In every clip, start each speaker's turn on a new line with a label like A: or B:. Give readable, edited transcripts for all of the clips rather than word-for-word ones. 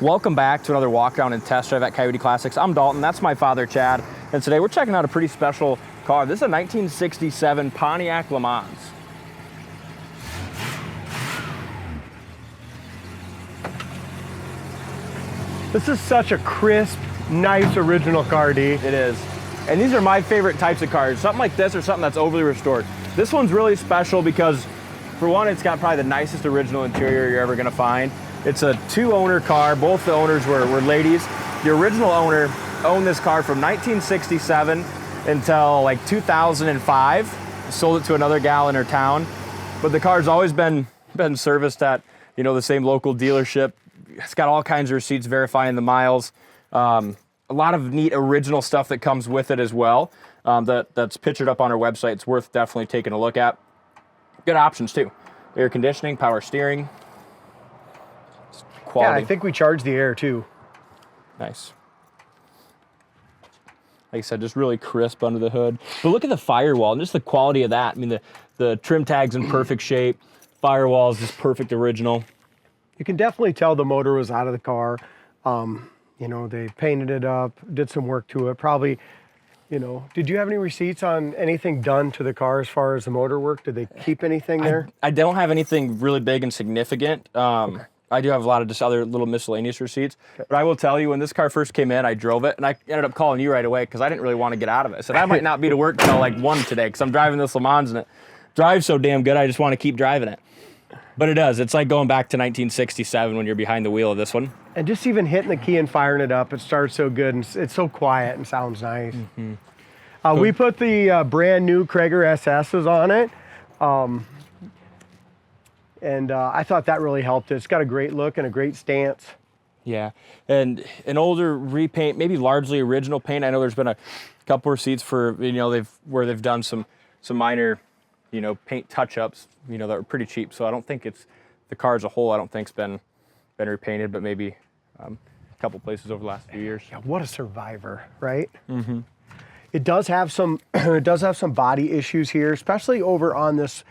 A: Welcome back to another walk around and test drive at Coyote Classics. I'm Dalton, that's my father Chad, and today we're checking out a pretty special car. This is a 1967 Pontiac Lemans.
B: This is such a crisp, nice original car, D.
A: It is. And these are my favorite types of cars. Something like this or something that's overly restored. This one's really special because, for one, it's got probably the nicest original interior you're ever gonna find. It's a two-owner car. Both the owners were ladies. The original owner owned this car from 1967 until like 2005. Sold it to another gal in her town. But the car's always been serviced at, you know, the same local dealership. It's got all kinds of receipts verifying the miles. A lot of neat original stuff that comes with it as well. That's pictured up on our website. It's worth definitely taking a look at. Good options too. Air conditioning, power steering. Quality.
B: Yeah, I think we charge the air too.
A: Nice. Like I said, just really crisp under the hood. But look at the firewall and just the quality of that. I mean, the trim tag's in perfect shape. Firewall is just perfect original.
B: You can definitely tell the motor was out of the car. You know, they painted it up, did some work to it. Probably, you know, did you have any receipts on anything done to the car as far as the motor work? Did they keep anything there?
A: I don't have anything really big and significant. Okay. I do have a lot of just other little miscellaneous receipts. Okay. But I will tell you, when this car first came in, I drove it, and I ended up calling you right away because I didn't really want to get out of it. I said, I might not be to work till like 1 today because I'm driving this Le Mans, and it drives so damn good, I just want to keep driving it. But it does. It's like going back to 1967 when you're behind the wheel of this one. And
B: just even hitting the key and firing it up, it starts so good, and it's so quiet and sounds nice. Mm-hmm. We put the brand new Krager SS's on it. And I thought that really helped it. It's got a great look and a great stance.
A: Yeah, and an older repaint, maybe largely original paint. I know there's been a couple receipts for, you know, where they've done some minor, you know, paint touch-ups, you know, that were pretty cheap. So I don't think it's, the car as a whole, I don't think's been repainted, but maybe a couple places over the last few years.
B: Yeah, what a survivor, right? Mm-hmm. It does have some, it does have some body issues here, especially over on this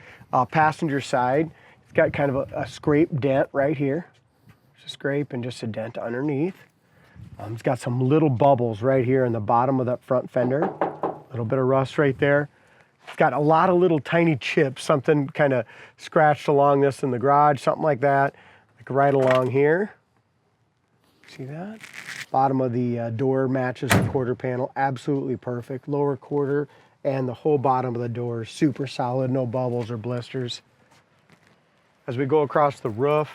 B: passenger side. It's got kind of a scrape dent right here. There's a scrape and just a dent underneath. It's got some little bubbles right here in the bottom of that front fender. A little bit of rust right there. It's got a lot of little tiny chips, something kind of scratched along this in the garage, something like that. Like right along here. See that? Bottom of the door matches the quarter panel. Absolutely perfect. Lower quarter and the whole bottom of the door is super solid. No bubbles or blisters. As we go across the roof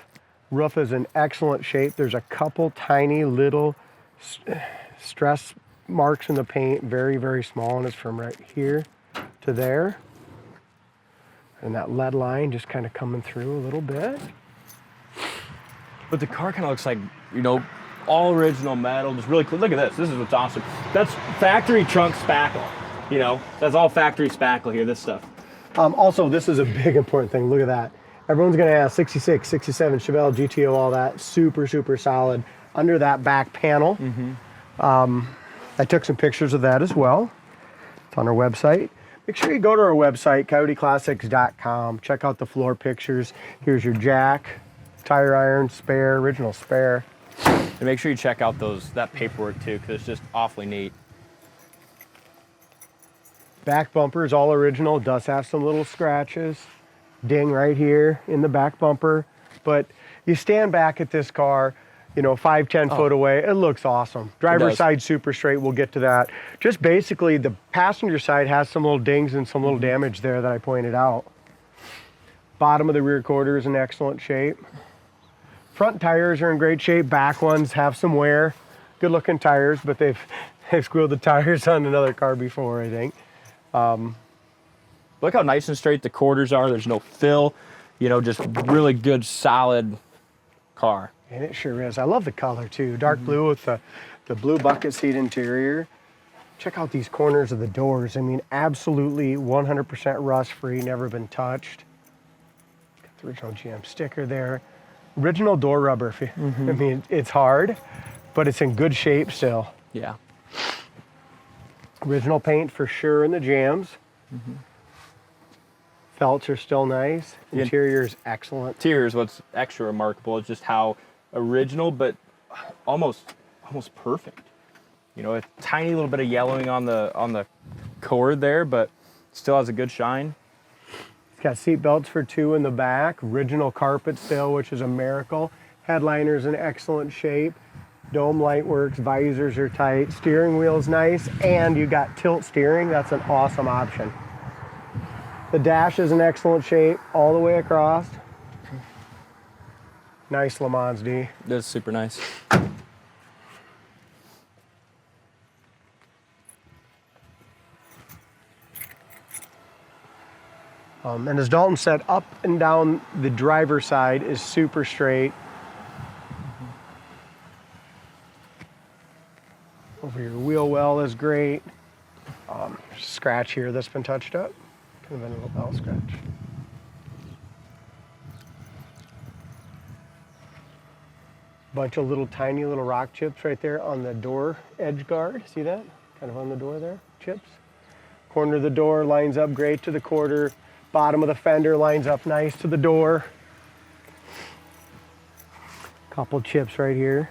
B: is in excellent shape. There's a couple tiny little stress marks in the paint, very, very small, and it's from right here to there. And that lead line just kind of coming through a little bit.
A: But the car kind of looks like, you know, all original metal, just really cool. Look at this. This is what's awesome. That's factory trunk spackle. You know, that's all factory spackle here, this stuff.
B: Also, this is a big important thing. Look at that. Everyone's gonna have 66, 67, Chevelle, GTO, all that. Super, super solid under that back panel. Mm-hmm. I took some pictures of that as well. It's on our website. Make sure you go to our website, coyoteclassics.com. Check out the floor pictures. Here's your jack, tire iron, spare, original spare.
A: And make sure you check out that paperwork too, because it's just awfully neat.
B: Back bumper is all original. It does have some little scratches. Ding right here in the back bumper. But you stand back at this car, you know, 5-10 foot away, it looks awesome. Driver's side super straight, we'll get to that. Just basically the passenger side has some little dings and some little damage there that I pointed out. Bottom of the rear quarter is in excellent shape. Front tires are in great shape. Back ones have some wear. Good looking tires, but they've squealed the tires on another car before, I think.
A: Look how nice and straight the quarters are. There's no fill, you know, just really good, solid car.
B: And it sure is. I love the color too. Dark blue with the blue bucket seat interior. Check out these corners of the doors. I mean, absolutely 100% rust free, never been touched. Got the original GM sticker there. Original door rubber. I mean, it's hard, but it's in good shape still.
A: Yeah.
B: Original paint for sure in the jams. Mm-hmm. Felts are still nice. Interior is excellent.
A: Interior is what's extra remarkable. It's just how original, but almost perfect. You know, a tiny little bit of yellowing on the cord there, but still has a good shine.
B: It's got seat belts for 2 in the back, original carpet still, which is a miracle. Headliner's in excellent shape. Dome light works, visors are tight, steering wheel's nice, and you got tilt steering. That's an awesome option. The dash is in excellent shape all the way across. Nice Lemans D.
A: That's super nice.
B: And as Dalton said, up and down the driver's side is super straight. Over your wheel well is great. Scratch here that's been touched up. Could have been a little bell scratch. Bunch of little tiny little rock chips right there on the door edge guard. See that? Kind of on the door there, chips. Corner of the door lines up great to the quarter. Bottom of the fender lines up nice to the door. Couple chips right here.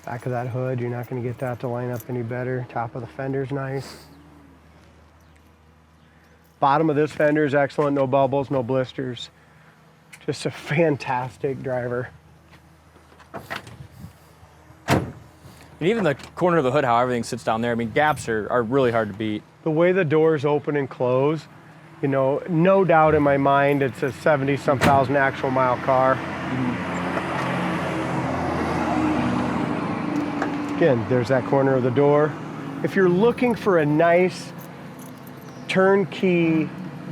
B: Back of that hood, you're not going to get that to line up any better. Top of the fender's nice. Bottom of this fender is excellent, no bubbles, no blisters. Just a fantastic driver.
A: And even the corner of the hood, how everything sits down there, I mean, gaps are really hard to beat.
B: The way the doors open and close, you know, no doubt in my mind it's a 70-some thousand actual mile car. Again, there's that corner of the door. If you're looking for a nice turnkey,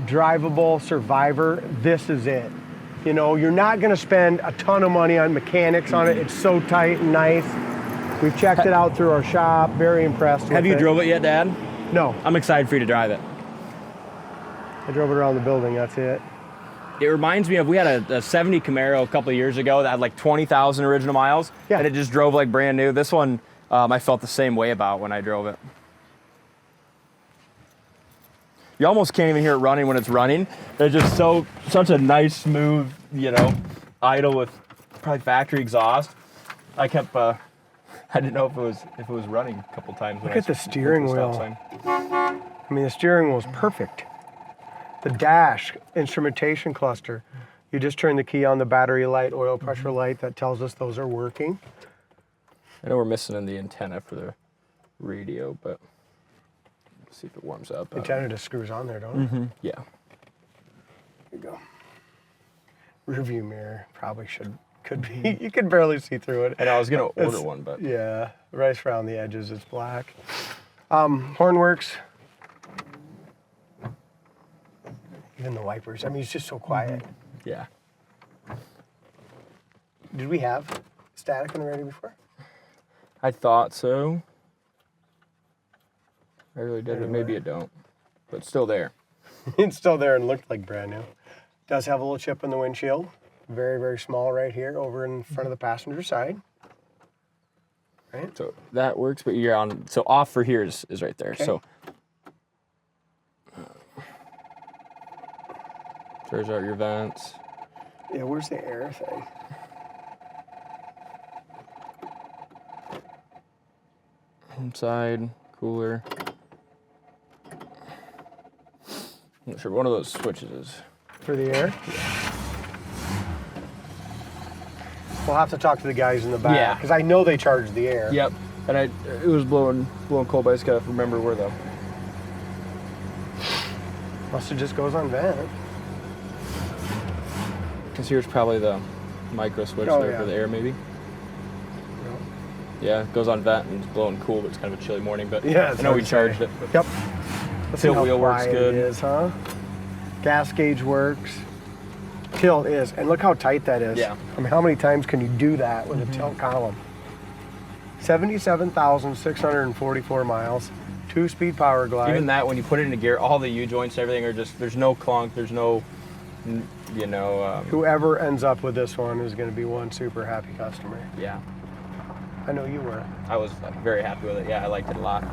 B: drivable Survivor, this is it. You know, you're not gonna spend a ton of money on mechanics on it. It's so tight and nice. We've checked it out through our shop, very impressed with it.
A: Have you drove it yet, Dad?
B: No,
A: I'm excited for you to drive it.
B: I drove it around the building, that's it.
A: It reminds me of, we had a 70 Camaro a couple of years ago that had like 20,000 original miles,
B: Yeah.
A: and it just drove like brand new. This one, I felt the same way about when I drove it. You almost can't even hear it running when it's running. It's just such a nice, smooth, you know, idle with probably factory exhaust. I kept, I didn't know if it was running a couple times.
B: Look at the steering wheel. I mean, the steering wheel is perfect. The dash, instrumentation cluster. You just turn the key on the battery light, oil pressure light. That tells us those are working.
A: I know we're missing in the antenna for the radio, but let's see if it warms up.
B: The antenna just screws on there, don't it?
A: Yeah.
B: Here you go. Rear view mirror probably could be. You can barely see through it.
A: And I was gonna order one, but
B: Yeah, right around the edges it's black. Horn works. Even the wipers. I mean, it's just so quiet.
A: yeah.
B: Did we have static on the radio before?
A: I thought so. I really did, but maybe it don't. But it's still there.
B: It's still there and looked like brand new. Does have a little chip in the windshield. Very, very small right here over in front of the passenger side. Right?
A: So that works, but you're on, so off for here is right there.
B: Okay.
A: So there's out your vents.
B: Yeah, where's the air thing?
A: Inside, cooler. I'm not sure, one of those switches is.
B: For the air? We'll have to talk to the guys in the back.
A: Yeah.
B: Because I know they charge the air.
A: Yep. And it was blowing cold, but I just gotta remember where the.
B: Must have just goes on vent.
A: Because here's probably the micro switch
B: Oh,
A: there
B: yeah.
A: for the air, maybe.
B: Yep.
A: Yeah, it goes on vent and it's blowing cool, but it's kind of a chilly morning. But
B: Yeah,
A: I
B: it's
A: know
B: hard
A: we
B: to
A: charged
B: say.
A: it. But
B: Yep. Let's see
A: Tilt
B: how
A: wheel works
B: quiet
A: good.
B: It is, huh? Gas gauge works. Tilt is, and look how tight that is.
A: Yeah.
B: I mean, how many times can you do that with a tilt column? 77,644 miles, 2-speed power glide.
A: even that, when you put it into gear, all the U-joints, everything are just, there's no clunk, there's no, you know.
B: Whoever ends up with this one is going to be one super happy customer.
A: Yeah,
B: I know you were.
A: I was very happy with it. Yeah, I liked it a lot.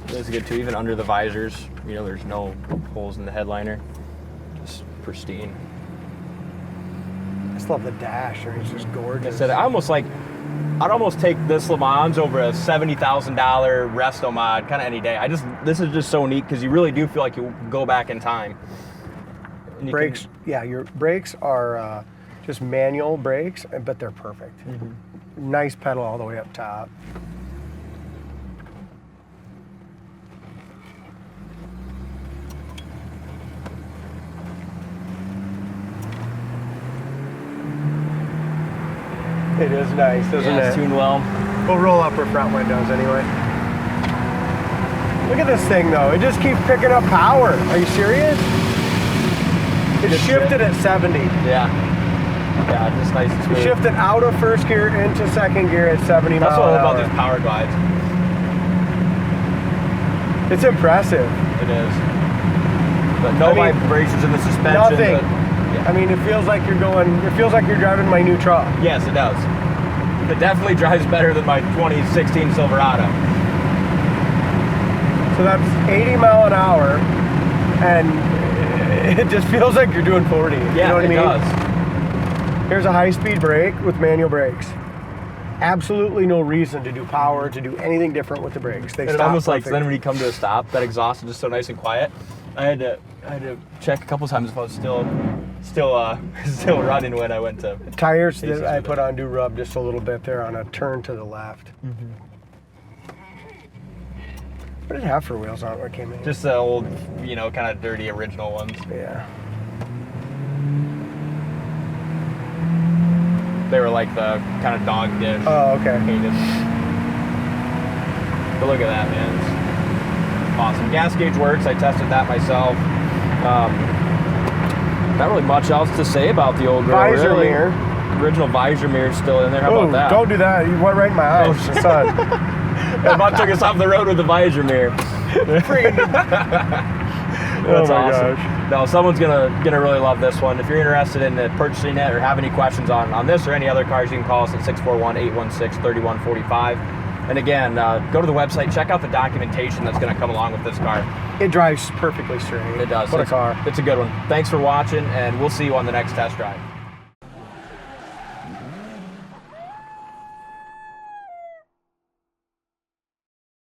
A: It was good too, even under the visors, you know, there's no holes in the headliner. Just pristine.
B: I just love the dash. I mean, it's just gorgeous.
A: I'd almost take this Le Mans over a $70,000 resto mod kind of any day. This is just so neat because you really do feel like you go back in time. And
B: Brakes, your brakes are just manual brakes, but they're perfect. Nice pedal all the way up top. It is nice, isn't it?
A: It's tuned well.
B: We'll roll up her front windows anyway. Look at this thing though. It just keeps picking up power. Are you serious? It's shifted at 70.
A: Yeah. Yeah, just nice and smooth.
B: It shifted out of first gear into second gear at 70 miles an hour.
A: That's what I love about these power glides.
B: It's impressive.
A: It is. But no vibrations in the suspension.
B: Nothing.
A: Yeah.
B: I mean, it feels like you're driving my new truck.
A: Yes, it does. It definitely drives better than my 2016 Silverado.
B: So that's 80 mile an hour, and it just feels like you're doing 40.
A: Yeah,
B: you know what I mean?
A: It does.
B: Here's a high-speed brake with manual brakes. Absolutely no reason to do power, to do anything different with the brakes. They
A: And it
B: stop
A: almost like
B: perfect.
A: then when you come to a stop, that exhaust is just so nice and quiet. I had to check a couple times if I was still running when I went to.
B: Tires that I put on do rub just a little bit there on a turn to the left. What did it have for wheels on it when it came in?
A: Just the old, kind of dirty original ones.
B: Yeah.
A: They were like the kind of dog dish.
B: Oh, okay.
A: Painted. But look at that, man. It's awesome. Gas gauge works. I tested that myself. Not really much else to say about the old girl.
B: Visor
A: really.
B: mirror.
A: Original visor mirror still in there. How about that?
B: Don't do that. You went right in my house, son.
A: I about took us off the road with the visor mirror.
B: Freaking.
A: That's awesome.
B: Gosh.
A: No, someone's gonna really love this one. If you're interested in purchasing it or have any questions on this or any other cars, you can call us at 641-816-3145. And again, go to the website, check out the documentation that's going to come along with this car.
B: It drives perfectly straight.
A: It does.
B: What a car.
A: It's a good one. Thanks for watching, and we'll see you on the next test drive.